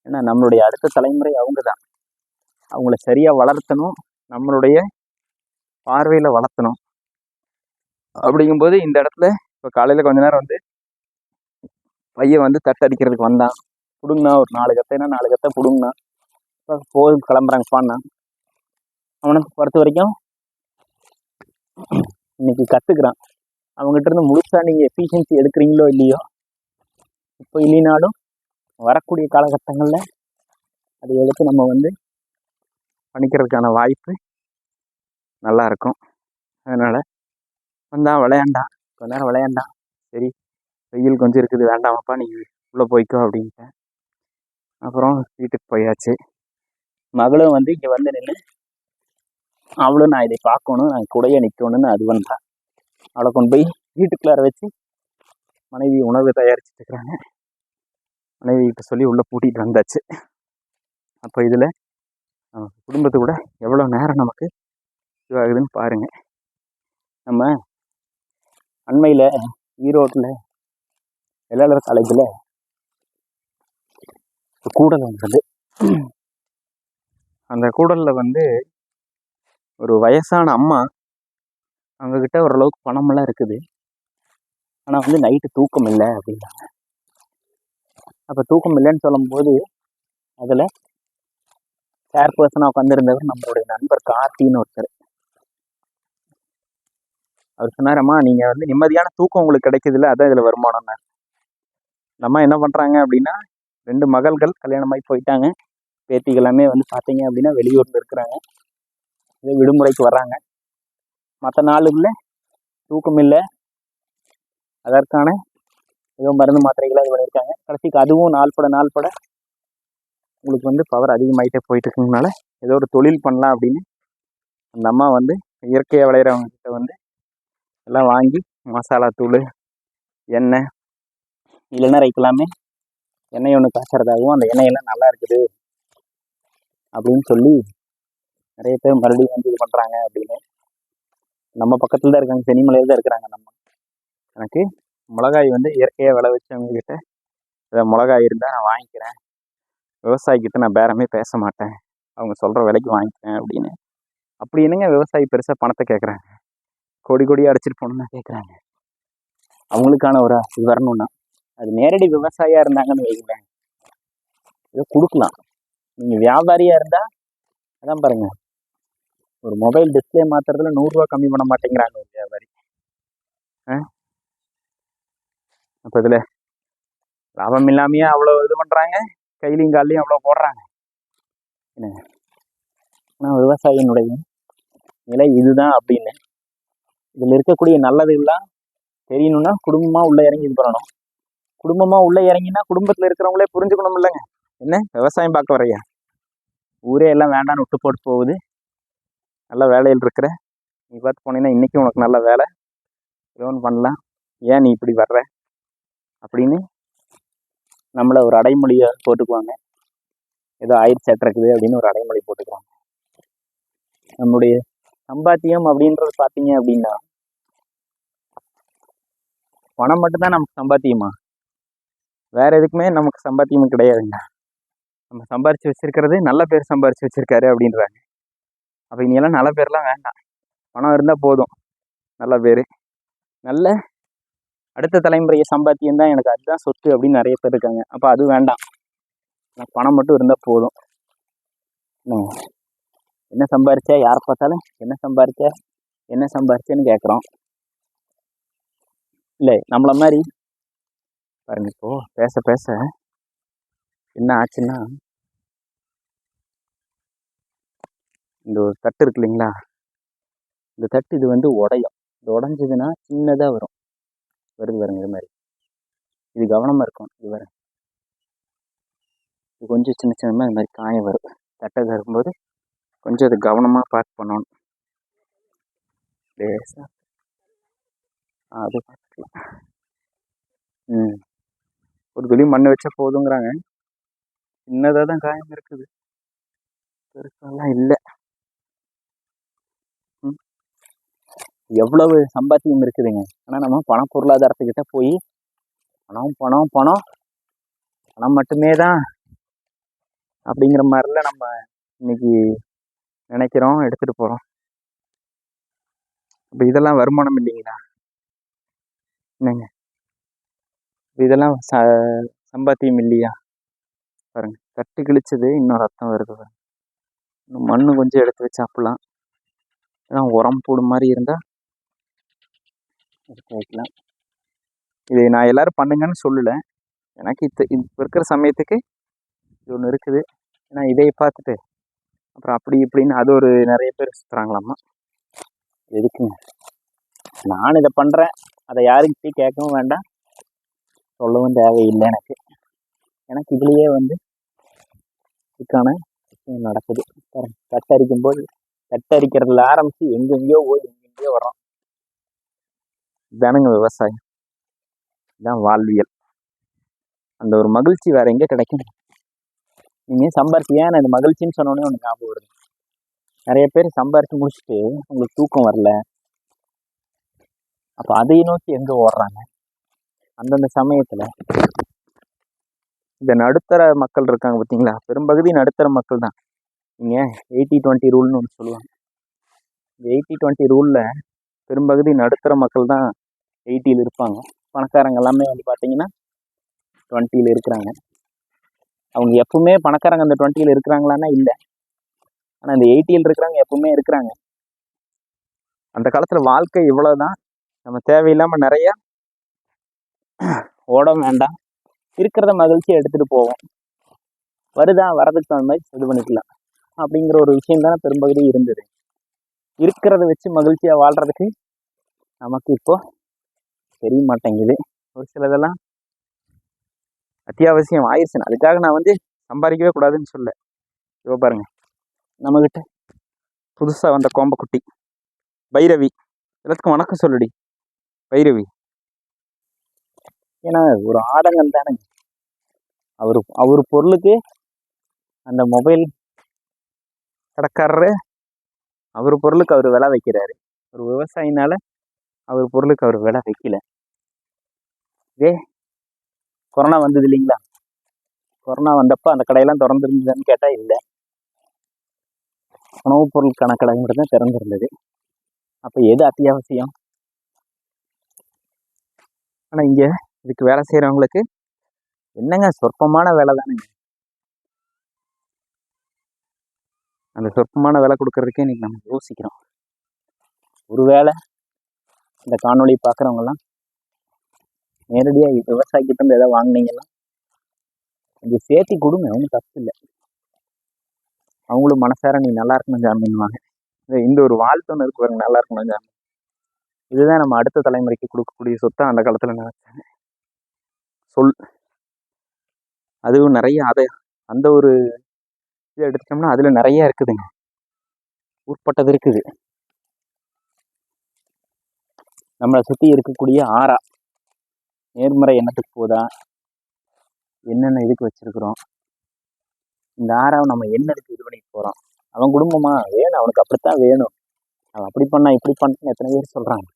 ஏன்னா நம்மளுடைய அடுத்த தலைமுறை அவங்க தான். அவங்கள சரியாக வளர்த்தணும், நம்மளுடைய பார்வையில் வளர்த்தணும். அப்படிங்கும்போது இந்த இடத்துல இப்போ காலையில் கொஞ்ச நேரம் வந்து பையன் வந்து தட்டடிக்கிறதுக்கு வந்தான். பிடுங்கண்ணா ஒரு 4 கத்தைனா 4 கத்தை பிடுங்கண்ணா. போதும் கிளம்புறாங்கப்பான்னா. அவனுக்கு பொறுத்த வரைக்கும் இன்னைக்கு கற்றுக்குறான். அவங்ககிட்ட இருந்து முழுசா நீங்கள் எஃபிஷியன்சி எடுக்கிறீங்களோ இல்லையோ, இப்போ இல்லைனாலும் வரக்கூடிய காலகட்டங்களில் அதை எடுத்து நம்ம வந்து பண்ணிக்கிறதுக்கான வாய்ப்பு நல்லா இருக்கும். அதனால் வந்தான், விளையாண்டான், கொஞ்ச நேரம் விளையாண்டான். சரி வெயில் கொஞ்சம் இருக்குது, வேண்டாமப்பா நீ உள்ளே போய்க்கோ அப்படின்ட்டேன். அப்புறம் வீட்டுக்கு போயாச்சு. மகளும் வந்து இங்கே வந்து நின்று அவளும் நான் இதை பார்க்கணும், நான் கூடயே நிற்கணும்னு அது வந்தா. அவளை கொண்டு போய் வீட்டுக்குள்ளார வச்சு மனைவி உணவு தயாரிச்சுட்டு இருக்கிறாங்க. மனைவிகிட்ட சொல்லி உள்ளே பூட்டிகிட்டு வந்தாச்சு. அப்போ இதில் குடும்பத்து கூட எவ்வளோ நேரம் நமக்கு இதுவாகுதுன்னு பாருங்கள். நம்ம அண்மையில் ஈரோட்டில் எல்எல்ஆர் காலேஜில் கூடல் வந்தது. அந்த கூடலில் வந்து ஒரு வயசான அம்மா, அவங்கக்கிட்ட ஓரளவுக்கு பணமெல்லாம் இருக்குது, ஆனால் வந்து நைட்டு தூக்கம் இல்லை அப்படின்னாங்க. அப்போ தூக்கம் இல்லைன்னு சொல்லும்போது அதில் சேர்பர்சனாக உட்காந்துருந்தவர் நம்மளுடைய நண்பர் கார்த்தின்னு ஒருத்தர். அவர் சொன்னாரம்மா, நீங்கள் வந்து நிம்மதியான தூக்கம் உங்களுக்கு கிடைக்குதுல்ல, அதான் இதில் வருமானம்னா. நம்ம என்ன பண்ணுறாங்க அப்படின்னா, 2 மகள்கள் கல்யாணமாகி போயிட்டாங்க. பேத்திகள் எல்லாமே வந்து பார்த்தீங்க அப்படின்னா வெளியூரில் இருக்கிறாங்க, இதே விடுமுறைக்கு வர்றாங்க. மற்ற நாளுகளில் தூக்கம் இல்லை, அதற்கான ஏதோ மருந்து மாத்திரைகளை இது பண்ணியிருக்காங்க. கடைசிக்கு அதுவும் நாள்பட உங்களுக்கு வந்து பவர் அதிகமாகிட்டே போயிட்டு இருக்குனால ஏதோ ஒரு தொழில் பண்ணலாம் அப்படின்னு அந்த அம்மா வந்து இயற்கையாக விளையிறவங்ககிட்ட வந்து எல்லாம் வாங்கி மசாலா தூள், எண்ணெய், இல்லைன்னா ரைக்கலாமே எண்ணெய் ஒன்று காய்ச்சறதாகவும் அந்த எண்ணெயெல்லாம் நல்லா இருக்குது அப்படின்னு சொல்லி நிறைய பேர் மறுபடியும் வந்து இது பண்ணுறாங்க அப்படின்னு. நம்ம பக்கத்தில் தான் இருக்காங்க, செனிமலையில் தான் இருக்கிறாங்க. நம்ம எனக்கு மிளகாய் வந்து இயற்கையாக விளைவிச்சவங்ககிட்ட மிளகாய் இருந்தால் நான் வாங்கிக்கிறேன், விவசாயிக்கிட்ட நான் பேரமே பேச மாட்டேன், அவங்க சொல்கிற விலைக்கு வாங்கிக்கிறேன் அப்படின்னு. அப்படி என்னங்க விவசாயி பெருசாக பணத்தை கேட்குறாங்க, கோடியாக அடிச்சிட்டு போகணுன்னு கேட்குறாங்க. அவங்களுக்கான ஒரு இது வரணும்னா அது நேரடி விவசாயியாக இருந்தாங்கன்னு வைங்களேன், ஏதோ கொடுக்கலாம். நீங்கள் வியாபாரியாக இருந்தால் அதான் பாருங்கள், ஒரு மொபைல் டிஸ்பிளே மாற்றுறதுல 100 ரூபா கம்மி பண்ண மாட்டேங்கிறாங்க ஒரு வியாபாரி. அப்போ இதில் லாபம் இல்லாமையே அவ்வளோ இது பண்ணுறாங்க, கையிலையும் காலையும் அவ்வளோ போடுறாங்க. என்ன ஆனால் விவசாயினுடைய நிலை இதுதான் அப்படின்னு இதில் இருக்கக்கூடிய நல்லதுலாம் தெரியணும்னா குடும்பமாக உள்ளே இறங்கி இது பண்ணணும். குடும்பமாக உள்ளே இறங்கினா குடும்பத்தில் இருக்கிறவங்களே புரிஞ்சுக்கணும் இல்லைங்க. என்ன விவசாயம் பார்க்க வரையா, ஊரே எல்லாம் வேண்டான்னு விட்டு போட்டு போகுது, நல்ல வேலையில் இருக்கிற நீ பார்த்து போனீங்கன்னா இன்றைக்கி உனக்கு நல்ல வேலை, லோன் பண்ணலாம், ஏன் நீ இப்படி வர்ற அப்படின்னு நம்மளை ஒரு அடைமொழியை போட்டுக்குவாங்க. ஏதோ ஆயிரச்சேட்டிருக்குது அப்படின்னு ஒரு அடைமொழி போட்டுக்குவாங்க. நம்முடைய சம்பாத்தியம் அப்படின்றது பார்த்தீங்க அப்படின்னா பணம் மட்டும்தான் நமக்கு சம்பாத்தியமா, வேற எதுக்குமே நமக்கு சம்பாத்தியம் கிடையாதுங்க. நம்ம சம்பாரித்து வச்சிருக்கிறது நல்ல பேர் சம்பாரித்து வச்சிருக்காரு அப்படின்றாங்க. அப்போ இனியெல்லாம் நல்ல பேர்லாம் வேண்டாம், பணம் இருந்தால் போதும். நல்ல பேர், நல்ல அடுத்த தலைமுறையை சம்பாத்தியம் தான் எனக்கு, அதுதான் சொத்து அப்படின்னு நிறைய பேர் இருக்காங்க. அப்போ அது வேண்டாம், பணம் மட்டும் இருந்தால் போதும். என்ன சம்பாரிச்சா, யாரை பார்த்தாலும் என்ன சம்பாரிச்சேன்னு கேட்குறோம். இல்லை நம்மள மாதிரி பாருங்க, இப்போது பேச பேச என்ன ஆச்சுன்னா, இந்த ஒரு தட்டு இருக்கு இல்லைங்களா, இந்த தட்டு இது வந்து உடையும். இது உடஞ்சதுன்னா சின்னதாக வருது பாருங்க, இது மாதிரி. இது கவனமாக இருக்கும். இது வர இது கொஞ்சம் சின்ன சின்னமாக இது மாதிரி காயம் வரும். தட்டை இருக்கும்போது கொஞ்சம் அது கவனமாக பார்த்து பண்ணணும். லேசாக அது பார்த்துக்கலாம். ஒரு துளி மண் வச்சா போதுங்கிறாங்க. சின்னதாக தான் காயம் இருக்குது, பெருசாலாம் இல்லை. எவ்வளவு சம்பாத்தியம் இருக்குதுங்க. ஆனால் நம்ம பண பொருளாதாரத்துக்கிட்ட போய் பணம் பணம் பணம் பணம் மட்டுமே தான் அப்படிங்கிற மாதிரிலாம் நம்ம இன்னைக்கு நினைக்கிறோம், எடுத்துகிட்டு போகிறோம். அப்போ இதெல்லாம் வருமானம் இல்லைங்களா? என்னங்க, இதெல்லாம் சம்பாத்தியம் இல்லையா பாருங்க. தட்டு கிழிச்சது இன்னும் ரத்தம் வருது பாருங்க. இன்னும் மண்ணு கொஞ்சம் எடுத்து வச்சு சாப்பிடலாம். ஏன்னா உரம் போடு மாதிரி இருந்தால் எடுத்து வைக்கலாம். இது நான் எல்லாரும் பண்ணுங்கன்னு சொல்லலை. எனக்கு இப்போ இருக்கிற சமயத்துக்கு இது ஒன்று இருக்குது. ஏன்னா இதை பார்த்துட்டு அப்புறம் அப்படி இப்படின்னு அது ஒரு நிறைய பேர் சுற்றுறாங்களாம்மா. எதுக்குங்க, நான் இதை பண்ணுறேன், அதை யாருக்கிட்டையும் கேட்கவும் வேண்டாம், சொல்லவும் தேவையில்லை. எனக்கு இதுலேயே வந்து இதுக்கான விஷயம் நடக்குது. தட்டரிக்கும் போது தட்டரிக்கிறதுல ஆரம்பித்து எங்கெங்கேயோ போய் எங்கெங்கேயோ வரோம். தானுங்க விவசாயம், இதுதான் வாழ்வியல். அந்த ஒரு மகிழ்ச்சி வேற எங்கே கிடைக்கும்? நீங்கள் சம்பாரிச்சு, ஏன் இந்த மகிழ்ச்சின்னு சொன்னோன்னே ஒன்று ஞாபகம் வருது. நிறைய பேர் சம்பாரிச்சு முடிச்சுட்டு உங்களுக்கு தூக்கம் வரல, அப்போ அதை நோக்கி எங்கே ஓடுறாங்க? அந்தந்த சமயத்தில் இந்த நடுத்தர மக்கள் இருக்காங்க பார்த்தீங்களா, பெரும்பகுதி நடுத்தர மக்கள் தான். நீங்கள் 80-20 ரூல்னு ஒன்று சொல்லுவாங்க. இந்த 80-20 ரூலில் பெரும்பகுதி நடுத்தர மக்கள் தான் 80ல் இருப்பாங்க. பணக்காரங்க எல்லாமே வந்து பார்த்தீங்கன்னா 20ல் இருக்கிறாங்க. அவங்க எப்பவுமே பணக்காரங்க அந்த 20ல் இருக்கிறாங்களான்னா இல்லை, ஆனால் இந்த 80ல் இருக்கிறவங்க எப்பவுமே இருக்கிறாங்க. அந்த காலத்தில் வாழ்க்கை இவ்வளோதான், நம்ம தேவையில்லாமல் நிறைய ஓட வேண்டாம், இருக்கிறத மகிழ்ச்சியை எடுத்துகிட்டு போவோம், வருதா வரதுக்கு தகுந்த மாதிரி இது பண்ணிக்கலாம் அப்படிங்கிற ஒரு விஷயம் தானே பெரும்பகுதி இருந்தது. இருக்கிறத வச்சு மகிழ்ச்சியாக வாழ்கிறதுக்கு நமக்கு இப்போ தெரிய மாட்டேங்குது. ஒரு சிலதெல்லாம் அத்தியாவசியம் ஆயிடுச்சுன்னு, அதுக்காக நான் வந்து சம்பாதிக்கவே கூடாதுன்னு சொல்ல. இப்போ பாருங்க, நம்மக்கிட்ட புதுசாக வந்த கோம்பக்குட்டி பைரவி, எல்லாத்துக்கும் வணக்கம் சொல்லுடி பைரவி. ஏன்னா ஒரு ஆடங்கன் தானே அவர் பொருளுக்கு அந்த மொபைல் கடைக்காரரு அவர் பொருளுக்கு அவர் விலை வைக்கிறாரு. ஒரு விவசாயினால அவர் பொருளுக்கு அவர் விலை வைக்கல. இதே கொரோனா வந்தது இல்லைங்களா, கொரோனா வந்தப்போ அந்த கடையெல்லாம் திறந்துருந்ததுன்னு கேட்டால் இல்லை, உணவுப் பொருளுக்கான கடை மட்டும் தான் திறந்துருந்தது. அப்போ எது அத்தியாவசியம்? ஆனால் இங்கே இதுக்கு வேலை செய்கிறவங்களுக்கு என்னங்க சொற்பமான வேலை தானேங்க. அந்த சொற்பமான வேலை கொடுக்கறதுக்கே இன்னைக்கு நம்ம யோசிக்கிறோம். ஒருவேளை இந்த காணொலி பார்க்குறவங்கலாம் நேரடியாக விவசாயிக்கிட்ட இருந்து எதாவது வாங்கினீங்கன்னா கொஞ்சம் சேர்த்தி கொடுங்க, ஒன்றும் தப்பு இல்லை. அவங்களும் மனசார நீ நல்லா இருக்கணும் ஜாமீன்வாங்க. இந்த ஒரு வாழ்த்து ஒன்று இருக்கு பாருங்க, நல்லா இருக்கணும் ஜாமீன். இதுதான் நம்ம அடுத்த தலைமுறைக்கு கொடுக்கக்கூடிய சொத்தை அந்த காலத்தில் நினைச்சாங்க. அதுவும் நிறைய அந்த ஒரு இதை எடுத்துட்டோம்னா அதில் நிறைய இருக்குதுங்க, உட்பட்டது இருக்குது. நம்மளை சுற்றி இருக்கக்கூடிய ஆறா நேர்மறை எண்ணத்துக்கு போதா, என்னென்ன இதுக்கு வச்சிருக்கிறோம், இந்த ஆறாவை நம்ம என்னதுக்கு இது பண்ணிட்டு போகிறோம்? அவன் குடும்பமா வேணும், அவனுக்கு அப்படித்தான் வேணும், அவன் அப்படி பண்ணா இப்படி பண்ணு எத்தனை பேர் சொல்கிறாங்க.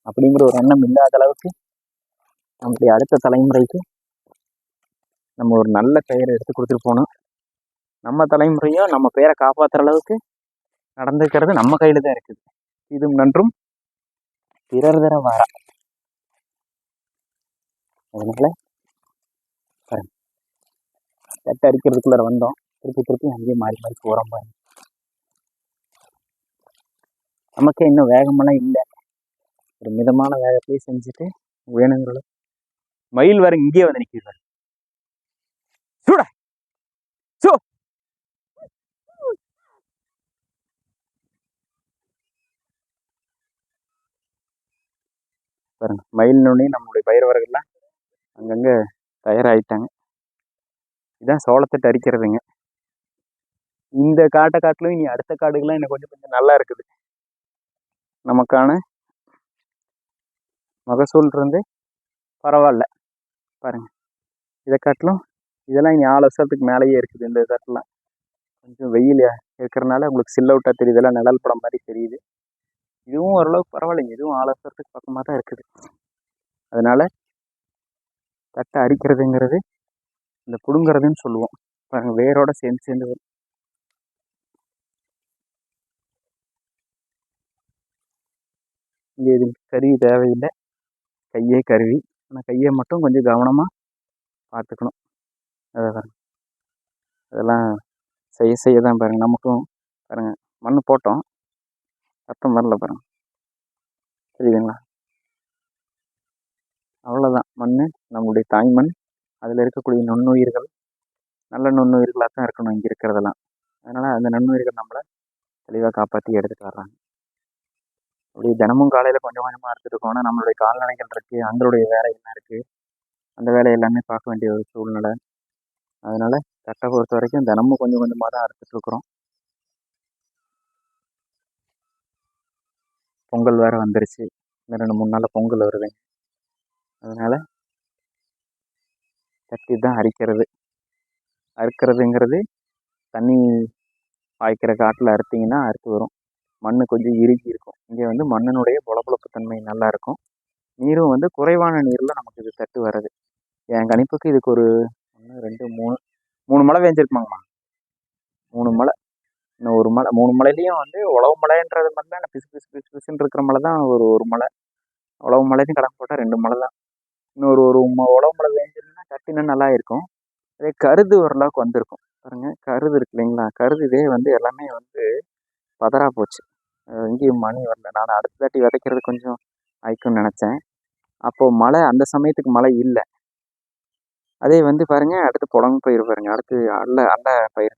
அப்படிங்கிற ஒரு எண்ணம் இல்லாத அளவுக்கு நம்மளுடைய அடுத்த தலைமுறைக்கு நம்ம ஒரு நல்ல பெயரை எடுத்து கொடுத்துட்டு போகணும். நம்ம தலைமுறையும் நம்ம பெயரை காப்பாற்றுற அளவுக்கு நடந்துக்கிறது நம்ம கையில் தான் இருக்குது. இதுவும் நன்றும் பிறர் தர வாரா. அதனால தட்டை அரிக்கிறதுக்குள்ள வந்தோம், திருப்பி அங்கேயே மாறி மாறி போகிறோம் பாருங்க. நமக்கே இன்னும் வேகமெல்லாம் இல்லை, ஒரு மிதமான வேகத்திலேயே செஞ்சுட்டு வேணுங்கிற மயில் வேற இங்கேயே வந்து நிற்கிறார். பாருங்க, மயில்னோடனே நம்மளுடைய பயிரவர்கள்லாம் அங்கங்கே தயாராகிட்டாங்க. இதுதான் சோளத்தட்டு அரிக்கிறதுங்க. இந்த காட்டிலும் இனி அடுத்த காடுகள்லாம் இன்னும் கொஞ்சம் நல்லா இருக்குது. நமக்கான மகசூல் இருந்து பரவாயில்ல பாருங்க. இதை காட்டிலும் இதெல்லாம் இனி 4 வருஷத்துக்கு மேலேயே இருக்குது. இந்த காட்டெல்லாம் கொஞ்சம் வெயில் இருக்கிறனால உங்களுக்கு சில் அவுட்டாக தெரியுது, இதெல்லாம் நிழல் படம் மாதிரி தெரியுது. இதுவும் ஓரளவுக்கு பரவாயில்லைங்க, இதுவும் 4 வருஷத்துக்கு பக்கமாக தான் இருக்குது. அதனால தட்டை அரிக்கிறதுங்கிறது இந்த புடுங்கிறதுன்னு சொல்லுவோம் பாருங்க, வேரோட சேர்ந்து வரும். இங்கே இது கருவி தேவையில்லை, கையே கருவி. ஆனால் கையை மட்டும் கொஞ்சம் கவனமாக பார்த்துக்கணும். அதை பாருங்க, அதெல்லாம் செய்ய தான் பாருங்கள். நமக்கும் பாருங்கள், மண் போட்டோம், சத்தம் வரல பாருங்கள், தெரியுதுங்களா? அவ்வளோதான். மண் நம்மளுடைய தாய்மண், அதில் இருக்கக்கூடிய நுண்ணுயிர்கள் நல்ல நுண்ணுயிர்களாக தான் இருக்கணும் இங்கே இருக்கிறதெல்லாம். அதனால் அந்த நுண்ணுயிர்கள் நம்மளை தெளிவாக காப்பாற்றி எடுத்துகிட்டு வர்றாங்க. அப்படி தினமும் காலையில் கொஞ்சம் கொஞ்சமாக எடுத்துகிட்டு இருக்கோம். ஆனால் நம்மளுடைய கால்நடைகள் இருக்குது, அவங்களுடைய வேலை என்ன இருக்குது, அந்த வேலை எல்லாமே பார்க்க வேண்டிய ஒரு சூழ்நிலை. அதனால் தட்டை பொறுத்த வரைக்கும் தினமும் கொஞ்சம் கொஞ்சமாக தான் அறுத்துட்ருக்குறோம். பொங்கல் வேறு வந்துருச்சு, இந்த 2-3 நாளில் பொங்கல் வருது. அதனால் தட்டி தான் அறுக்கிறதுங்கிறது தண்ணி பாய்க்கிற காட்டில் அறுத்திங்கன்னா அறுத்து வரும். மண் கொஞ்சம் இறுகி இருக்கும். இங்கே வந்து மண்ணினுடைய பொலப்பொலப்பு தன்மை நல்லா இருக்கும். நீரும் வந்து குறைவான நீரில் நமக்கு இது தட்டு வர்றது. என் கணிப்புக்கு இதுக்கு ஒரு 1 2 3 மழை பெஞ்சிருக்குமாங்கம்மா. 3 மழை, இன்னும் 1 மழை. 3 மழையிலையும் வந்து உழவு மழைன்றது மாதிரி தான் பிசு பிசு பிசு பிசுன்னு இருக்கிற மழை தான் ஒரு மழை. உழவு மழையும் கணக்கு போட்டால் 2 மழை தான். இன்னொரு உழவு மழை பெஞ்சிருந்தா தட்டு இன்னும் நல்லா இருக்கும். அதே கருது ஓரளவுக்கு வந்திருக்கும் பாருங்கள். கருது இருக்கு இல்லைங்களா, கருது இதே வந்து எல்லாமே வந்து பதறா போச்சு. இங்கேயும் மணி வரல. நான் அடுத்த தாட்டி விதைக்கிறது கொஞ்சம் ஆயிக்கும்னு நினச்சேன். அப்போது மழை அந்த சமயத்துக்கு மழை இல்லை. அதே வந்து பாருங்கள், அடுத்து புடங்கு பயிர் பாருங்கள், அடுத்து அல்ல பயிர்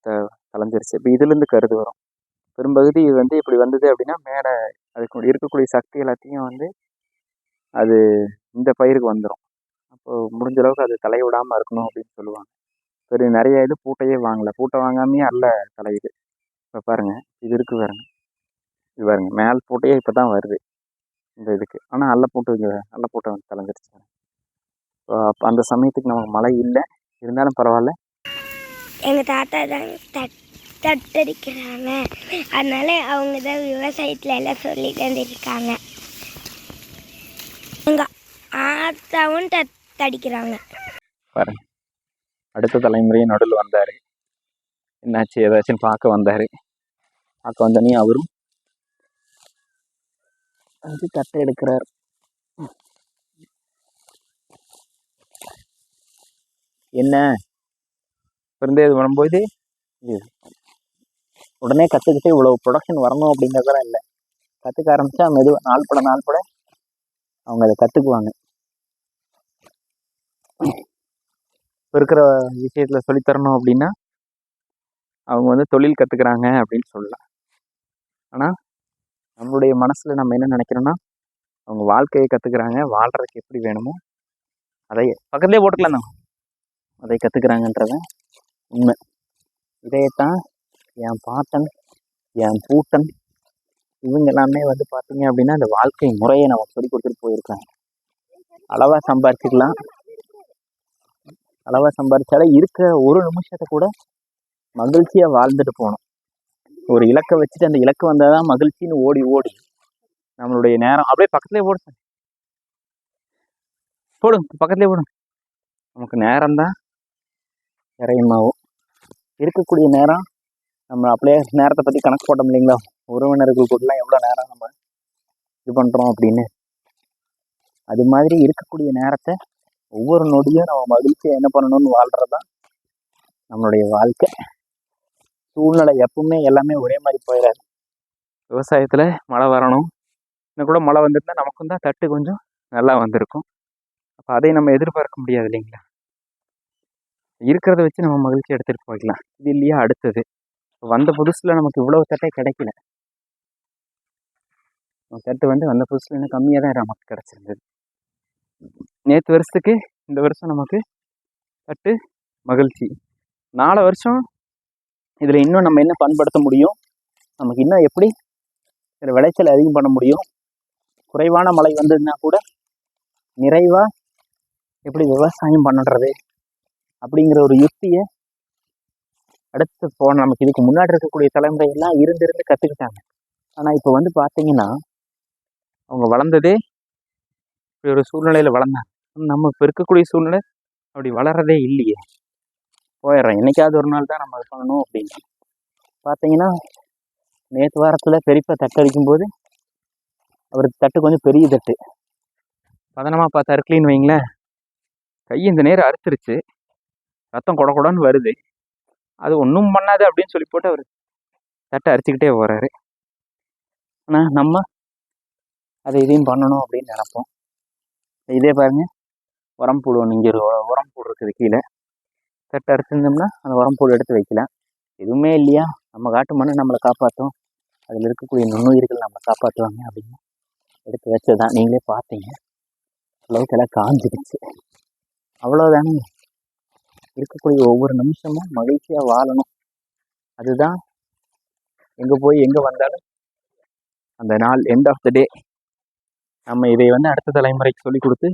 கலைஞ்சிருச்சு. இப்போ இதுலேருந்து கருது வரும். பெரும்பகுதி வந்து இப்படி வந்தது அப்படின்னா மேலே அதுக்கு இருக்கக்கூடிய சக்தி எல்லாத்தையும் வந்து அது இந்த பயிருக்கு வந்துடும். அப்போது முடிஞ்ச அளவுக்கு அது தலையை விடாமல் இருக்கணும் அப்படின்னு சொல்லுவாங்க. சரி, நிறைய இது பூட்டையே வாங்கலை, பூட்டை வாங்காமையே தலையுது. இப்போ பாருங்கள், இது இருக்குது பாருங்கள், இது பாருங்கள், மேல் பூட்டையே இப்போ தான் வருது இந்த இதுக்கு. ஆனால் அல்ல பூட்டை வந்து தலைஞ்சிருச்சு. அப்போ அந்த சமயத்துக்கு நமக்கு மழை இல்லை, இருந்தாலும் பரவாயில்ல. எங்கள் தாத்தா தான் தட்டடிக்கிறாங்க, அதனால அவங்க தான் விவசாயத்தில் எல்லாம் சொல்லி தந்திருக்காங்க. எங்கள் ஆத்தாவும் தட்டடிக்கிறாங்க பாருங்க. அடுத்த தலைமுறையும் நடுவில் வந்தார். என்னாச்சு ஏதாச்சும் பார்க்க வந்தார். பார்க்க வந்தோடனே அவரும் வந்து தட்டை எடுக்கிறார். என்ன இருந்தே இது வரும்போது உடனே கற்றுக்கிட்டு இவ்வளோ ப்ரொடக்ஷன் வரணும் அப்படிங்கிறதெல்லாம் இல்லை. கற்றுக்க ஆரம்பித்தா மெதுவாக நாள் பட அவங்க அதை கற்றுக்குவாங்க. இப்போ இருக்கிற விஷயத்தில் சொல்லித்தரணும் அப்படின்னா அவங்க வந்து தொழில் கற்றுக்குறாங்க அப்படின்னு சொல்லலாம். ஆனால் நம்மளுடைய மனசில் நம்ம என்ன நினைக்கிறோன்னா, அவங்க வாழ்க்கையை கற்றுக்குறாங்க, வாழ்கிறதுக்கு எப்படி வேணுமோ அதை பக்கத்துலேயே போட்டுக்கலாம் தான், அதை கற்றுக்குறாங்கன்றத உண்மை. இதையத்தான் என் பாட்டன், என் பூட்டன், இவங்க எல்லாமே வந்து பார்த்தீங்க அப்படின்னா அந்த வாழ்க்கை முறையை நம்ம சொல்லி கொடுத்துட்டு போயிருக்காங்க. அளவாக சம்பாரிச்சிக்கலாம், அளவாக சம்பாரிச்சாலே இருக்கிற ஒரு நிமிஷத்தை கூட மகிழ்ச்சியாக வாழ்ந்துட்டு போகணும். ஒரு இலக்கை வச்சுட்டு அந்த இலக்கு வந்தால் தான் மகிழ்ச்சின்னு ஓடி நம்மளுடைய நேரம் அப்படியே பக்கத்துலேயே போடுங்க, பக்கத்துலேயே போடுங்க. நமக்கு நேரம்தான் இறையமாகும். இருக்கக்கூடிய நேரம் நம்ம அப்படியே நேரத்தை பற்றி கணக்கு போட்டோம் இல்லைங்களா, உறவினர்கள் கூடலாம் எவ்வளோ நேரம் நம்ம இது பண்ணுறோம் அப்படின்னு. அது மாதிரி இருக்கக்கூடிய நேரத்தை ஒவ்வொரு நொடியும் நம்ம மகிழ்ச்சியாக என்ன பண்ணணும்னு வாழ்கிறது தான் நம்மளுடைய வாழ்க்கை. சூழ்நிலை எப்பவுமே எல்லாமே ஒரே மாதிரி போயிடாது. விவசாயத்தில் மழை வரணும், இன்னும் கூட மழை வந்துருந்தால் நமக்கும் தான் தட்டு கொஞ்சம் நல்லா வந்திருக்கும். அப்போ அதை நம்ம எதிர்பார்க்க முடியாது இல்லைங்களா. இருக்கிறத வச்சு நம்ம மகிழ்ச்சி எடுத்துகிட்டு போய்க்கலாம். இது இல்லையா அடுத்தது, வந்த புதுசில் நமக்கு இவ்வளோ தட்டே கிடைக்கல. தட்டு வந்து வந்த புதுசில் இன்னும் கம்மியாக தான் நமக்கு கிடச்சிருந்தது. நேற்று வருஷத்துக்கு இந்த வருஷம் நமக்கு தட்டு மகிழ்ச்சி. 4 வருஷம் இதில் இன்னும் நம்ம என்ன பண்படுத்த முடியும், நமக்கு இன்னும் எப்படி இதில் விளைச்சல் அதிகம் பண்ண முடியும், குறைவான மழை வந்ததுன்னா கூட நிறைவாக எப்படி விவசாயம் பண்ணுறது அப்படிங்கிற ஒரு யுக்தியை அடுத்து போன நமக்கு இதுக்கு முன்னாடி இருக்கக்கூடிய தலைமுறையெல்லாம் இருந்து கற்றுக்கிட்டாங்க. ஆனால் இப்போ வந்து பார்த்தீங்கன்னா அவங்க வளர்ந்ததே இப்படி ஒரு சூழ்நிலையில் வளர்ந்தாங்க. நம்ம இப்போ இருக்கக்கூடிய சூழ்நிலை அப்படி வளர்றதே இல்லையே. போயிடுறோம், என்னைக்காவது ஒரு நாள் தான் நம்ம அது பண்ணணும் அப்படின்னு. பார்த்தீங்கன்னா நேற்று வாரத்தில் பெரியப்பா தட்டு அடிக்கும்போது அவருக்கு தட்டு கொஞ்சம் பெரிய தட்டு, பதனமாக பார்த்தாரு, க்ளீன் வைங்களேன், கை இந்த நேரம் அறுத்துருச்சு, ரத்தம் கொட கொடன்னு வருது. அது ஒன்றும் பண்ணாது அப்படின்னு சொல்லி போட்டு அவர் தட்டை அரிச்சுக்கிட்டே போகிறாரு. ஆனால் நம்ம அதை இதையும் பண்ணணும் அப்படின்னு நினைப்போம். இதே பாருங்க, உரம் போடுவோம். இங்கே ஒரு உரம் போடு இருக்குது கீழே. தட்டை அறுத்துருந்தோம்னா அந்த உரம் போடு எடுத்து வைக்கலாம். எதுவுமே இல்லையா, நம்ம காட்டு மண்ணை நம்மளை காப்பாற்றும், அதில் இருக்கக்கூடிய நுண்ணுயிர்கள் நம்மளை காப்பாற்றுவாங்க அப்படின்னு எடுத்து வச்சதான். நீங்களே பார்த்தீங்க, அளவுக்கெல்லாம் காஞ்சிடுச்சு. அவ்வளோதானே. இருக்கக்கூடிய ஒவ்வொரு நிமிஷமும் மகிழ்ச்சியாக வாழணும். அதுதான் எங்கே போய் எங்கே வந்தாலும் அந்த நாள் எண்ட் ஆஃப் த டே நம்ம இதை வந்து அடுத்த தலைமுறைக்கு சொல்லி கொடுத்து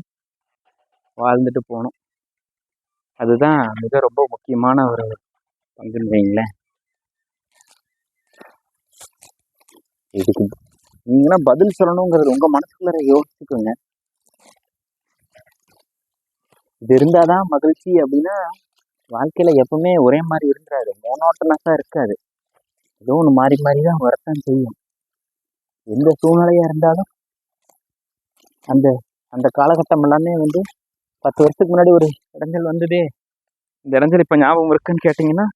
வாழ்ந்துட்டு போகணும். அதுதான் மிக ரொம்ப முக்கியமான ஒரு பங்குன்னு வைங்களேன். இதுக்கு நீங்களாம் பதில் சொல்லணுங்கிறது உங்கள் மனசுக்குள்ள யோசிச்சுக்கோங்க. இது இருந்தால் தான் மகிழ்ச்சி அப்படின்னா வாழ்க்கையில் எப்பவுமே ஒரே மாதிரி இருந்துடாது, மோனோட்டனஸாக இருக்காது. ஏதோ ஒன்று மாறி மாறி தான் வரத்தான் செய்யும். எந்த சூழ்நிலையாக இருந்தாலும் அந்த அந்த காலகட்டம் எல்லாமே வந்து 10 வருஷத்துக்கு முன்னாடி ஒரு இடைஞ்சல் வந்ததே, இந்த இடைஞ்சல் இப்போ ஞாபகம் இருக்குன்னு கேட்டிங்கன்னா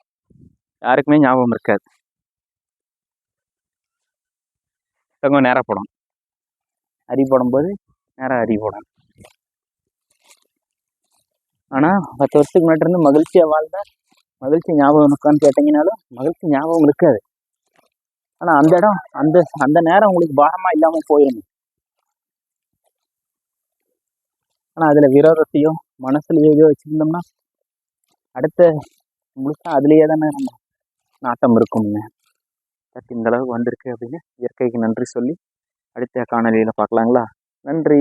யாருக்குமே ஞாபகம் இருக்காது. தங்கம் நேராக போடும், அரி போடும்போது நேராக அரி போடும். ஆனால் 10 வருஷத்துக்கு முன்னாடி இருந்து மகிழ்ச்சியாக வாழ்ந்தா மகிழ்ச்சி ஞாபகம் இருக்கான்னு கேட்டிங்கனாலும் மகிழ்ச்சி ஞாபகம் இருக்காது. ஆனால் அந்த இடம் அந்த அந்த நேரம் உங்களுக்கு பாரமாக இல்லாமல் போயிடும். ஆனால் அதில் விரோதத்தையோ மனசுலையோ ஏதோ வச்சுருந்தோம்னா அடுத்த முழுசா அதுலேயே தானே நம்ம நாட்டம் இருக்குங்க. பட் இந்த அளவுக்கு வந்திருக்கு அப்படின்னு இயற்கைக்கு நன்றி சொல்லி அடுத்த காணொலியில் பார்க்கலாங்களா? நன்றி.